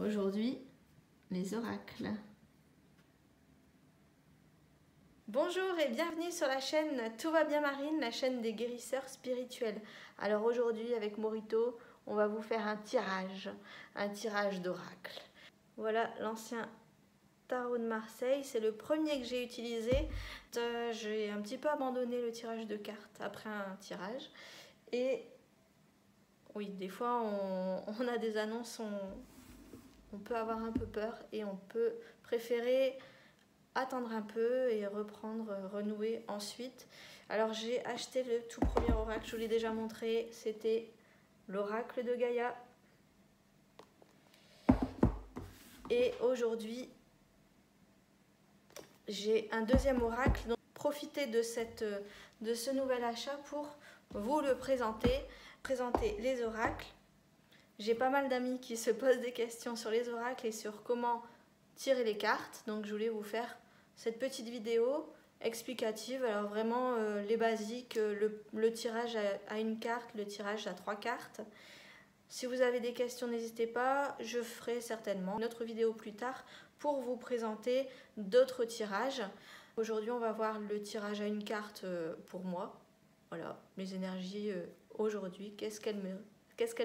Aujourd'hui, les oracles. Bonjour et bienvenue sur la chaîne Tout va bien Marine, la chaîne des guérisseurs spirituels. Alors aujourd'hui avec Morito, on va vous faire un tirage d'oracles. Voilà l'ancien tarot de Marseille, c'est le premier que j'ai utilisé. J'ai un petit peu abandonné le tirage de cartes après un tirage. Et oui, des fois on a des annonces, on peut avoir un peu peur et on peut préférer attendre un peu et renouer ensuite. Alors j'ai acheté le tout premier oracle, je vous l'ai déjà montré, c'était l'oracle de Gaïa. Et aujourd'hui, j'ai un deuxième oracle, donc profitez de ce nouvel achat pour vous le présenter les oracles. J'ai pas mal d'amis qui se posent des questions sur les oracles et sur comment tirer les cartes, donc je voulais vous faire cette petite vidéo explicative. Alors vraiment les basiques, le tirage à une carte, le tirage à 3 cartes. Si vous avez des questions, n'hésitez pas, je ferai certainement une autre vidéo plus tard pour vous présenter d'autres tirages. Aujourd'hui on va voir le tirage à une carte pour moi. Voilà, mes énergies aujourd'hui, qu'est-ce qu'elles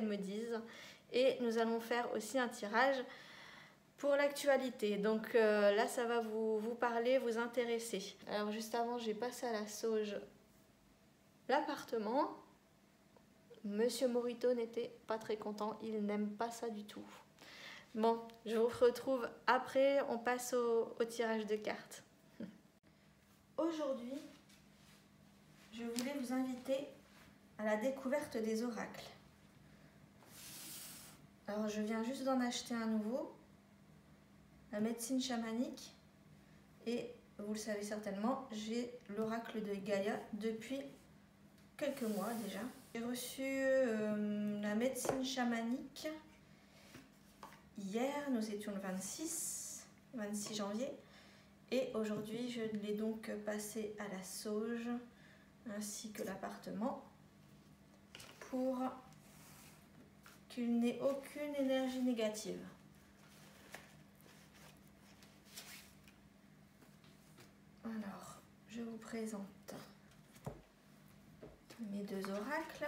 me disent. Et nous allons faire aussi un tirage pour l'actualité. Donc là, ça va vous parler, vous intéresser. Alors juste avant, j'ai passé à la sauge l'appartement. Monsieur Morito n'était pas très content, il n'aime pas ça du tout. Bon, je vous retrouve après, on passe au tirage de cartes. Aujourd'hui, je voulais vous inviter à la découverte des oracles. Alors je viens juste d'en acheter un nouveau, la médecine chamanique, et vous le savez certainement, j'ai l'oracle de Gaïa depuis quelques mois déjà. J'ai reçu la médecine chamanique hier, nous étions le 26 janvier, et aujourd'hui je l'ai donc passé à la sauge ainsi que l'appartement pour qu'il n'ait aucune énergie négative. Alors, je vous présente mes deux oracles.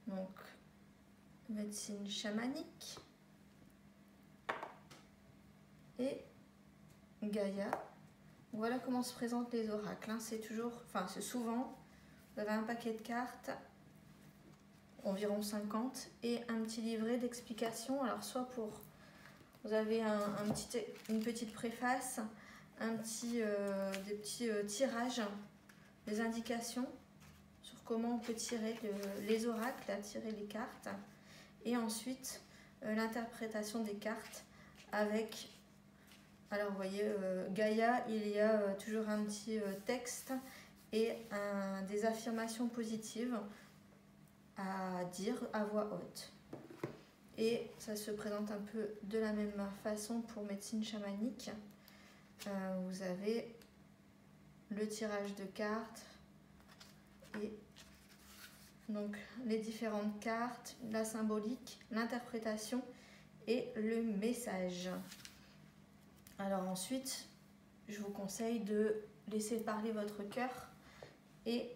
Donc, médecine chamanique et Gaïa. Voilà comment se présentent les oracles. C'est c'est souvent, vous avez un paquet de cartes, environ 50, et un petit livret d'explications. Alors, soit vous avez une petite préface, des petits tirages, des indications sur comment on peut tirer les oracles, tirer les cartes, et ensuite l'interprétation des cartes avec, alors vous voyez, Gaïa, il y a toujours un petit texte et des affirmations positives à dire à voix haute. Et ça se présente un peu de la même façon pour médecine chamanique. Vous avez le tirage de cartes et donc les différentes cartes, la symbolique, l'interprétation et le message. Alors ensuite, je vous conseille de laisser parler votre cœur et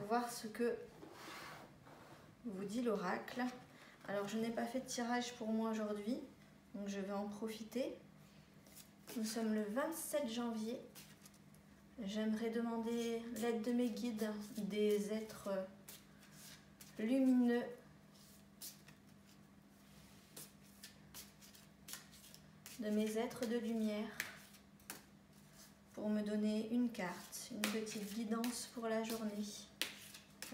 voir ce que vous dit l'oracle. Alors je n'ai pas fait de tirage pour moi aujourd'hui, donc je vais en profiter. Nous sommes le 27 janvier. J'aimerais demander l'aide de mes guides, des êtres lumineux, de mes êtres de lumière, pour me donner une carte, une petite guidance pour la journée.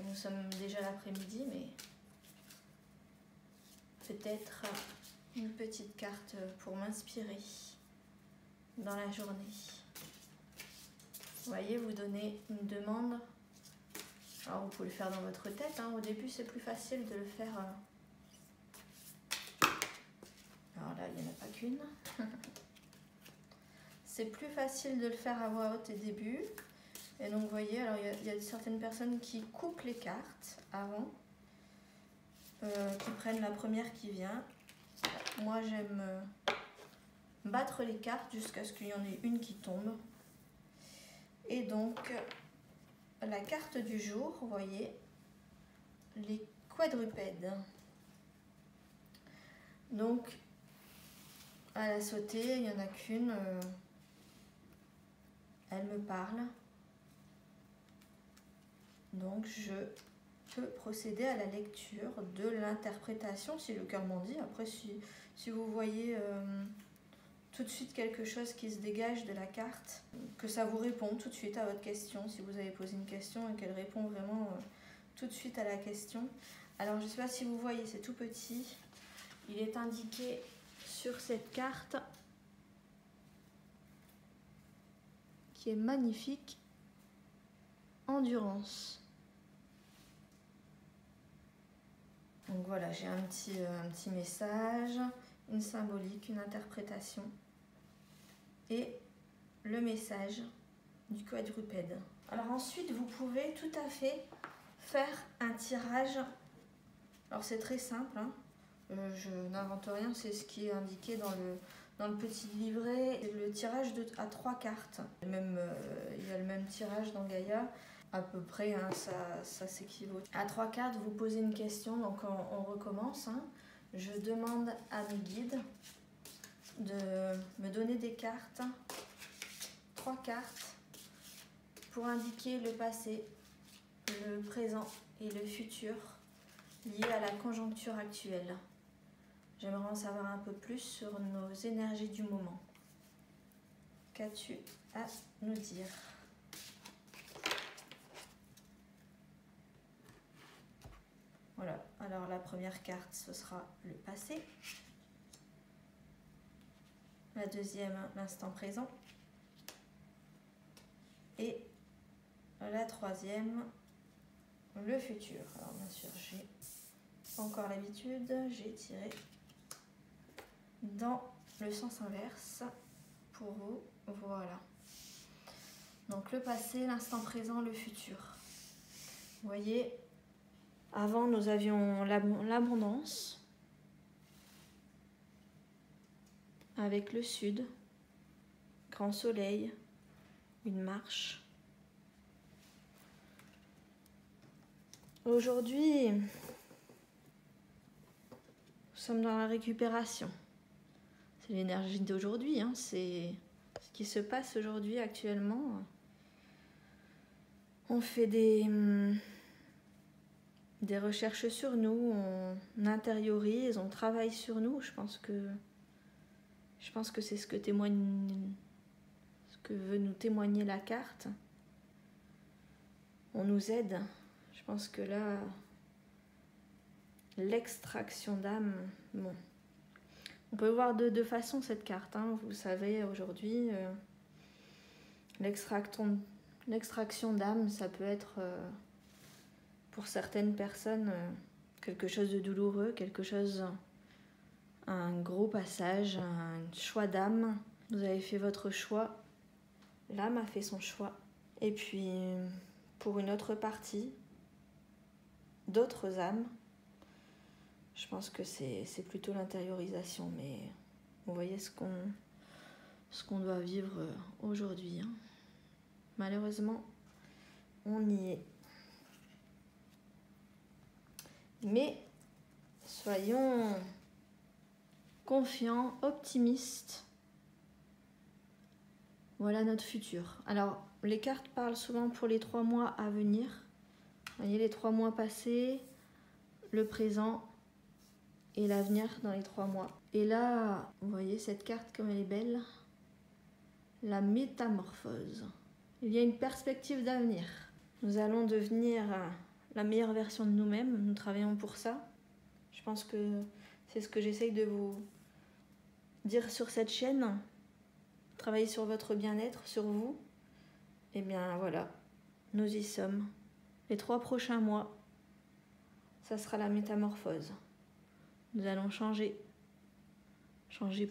Nous sommes déjà l'après-midi, mais peut-être une petite carte pour m'inspirer dans la journée. Vous voyez, vous donnez une demande. Alors vous pouvez le faire dans votre tête, au début c'est plus facile de le faire. Alors là, il n'y en a pas qu'une. C'est plus facile de le faire à voix haute au début. Et donc vous voyez, alors il y a certaines personnes qui coupent les cartes avant. qui prennent la première qui vient. Moi j'aime battre les cartes jusqu'à ce qu'il y en ait une qui tombe. Et donc la carte du jour, vous voyez, les quadrupèdes. Donc à la sauter, il n'y en a qu'une, elle me parle. Donc je peux procéder à la lecture de l'interprétation si le cœur m'en dit. Après si vous voyez tout de suite quelque chose qui se dégage de la carte, que ça vous répond tout de suite à votre question, si vous avez posé une question et qu'elle répond vraiment tout de suite à la question. Alors je ne sais pas si vous voyez, c'est tout petit, il est indiqué sur cette carte qui est magnifique, endurance. Donc voilà, j'ai un petit message, une symbolique, une interprétation et le message du quadrupède. Alors ensuite, vous pouvez tout à fait faire un tirage. Alors c'est très simple, hein. Je n'invente rien, c'est ce qui est indiqué dans le petit livret. Le tirage à 3 cartes. Même, il y a le même tirage dans Gaïa. À peu près, hein, ça s'équivaut. À 3 cartes, vous posez une question, donc on recommence. Hein. Je demande à mes guides de me donner des cartes, 3 cartes, pour indiquer le passé, le présent et le futur liés à la conjoncture actuelle. J'aimerais en savoir un peu plus sur nos énergies du moment. Qu'as-tu à nous dire ? Voilà, alors la première carte, ce sera le passé. La deuxième, l'instant présent. Et la troisième, le futur. Alors bien sûr, j'ai encore l'habitude, j'ai tiré dans le sens inverse pour vous. Voilà. Donc le passé, l'instant présent, le futur. Vous voyez, avant nous avions l'abondance avec le sud, grand soleil, une marche. Aujourd'hui, nous sommes dans la récupération. C'est l'énergie d'aujourd'hui, hein, c'est ce qui se passe aujourd'hui actuellement. On fait des recherches sur nous, on intériorise, on travaille sur nous. Je pense que c'est ce que veut nous témoigner la carte. On nous aide. Je pense que là, l'extraction d'âme, bon, on peut voir de deux façons cette carte. Hein. Vous savez, aujourd'hui, l'extraction d'âme, ça peut être pour certaines personnes quelque chose de douloureux, un gros passage, un choix d'âme. Vous avez fait votre choix, l'âme a fait son choix. Et puis, pour une autre partie, d'autres âmes, je pense que c'est plutôt l'intériorisation, mais vous voyez ce qu'on doit vivre aujourd'hui. Hein. Malheureusement, on y est. Mais soyons confiants, optimistes. Voilà notre futur. Alors, les cartes parlent souvent pour les 3 mois à venir. Vous voyez les 3 mois passés, le présent et l'avenir dans les 3 mois. Et là, vous voyez cette carte comme elle est belle. La métamorphose. Il y a une perspective d'avenir. Nous allons devenir la meilleure version de nous-mêmes. Nous travaillons pour ça. Je pense que c'est ce que j'essaye de vous dire sur cette chaîne. Travailler sur votre bien-être, sur vous. Et bien voilà, nous y sommes. Les 3 prochains mois, ça sera la métamorphose. Nous allons changer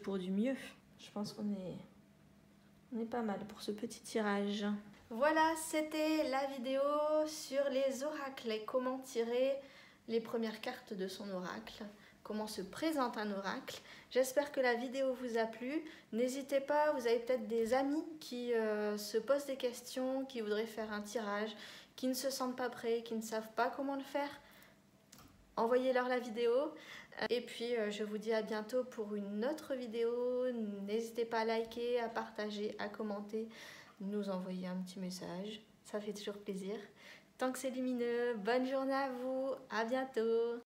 pour du mieux. Je pense qu'on est pas mal pour ce petit tirage. Voilà, c'était la vidéo sur les oracles et comment tirer les premières cartes de son oracle, comment se présente un oracle. J'espère que la vidéo vous a plu. N'hésitez pas, vous avez peut-être des amis qui se posent des questions, qui voudraient faire un tirage, qui ne se sentent pas prêts, qui ne savent pas comment le faire. Envoyez-leur la vidéo. Et puis je vous dis à bientôt pour une autre vidéo. N'hésitez pas à liker, à partager, à commenter, nous envoyer un petit message. Ça fait toujours plaisir. Tant que c'est lumineux, bonne journée à vous. À bientôt.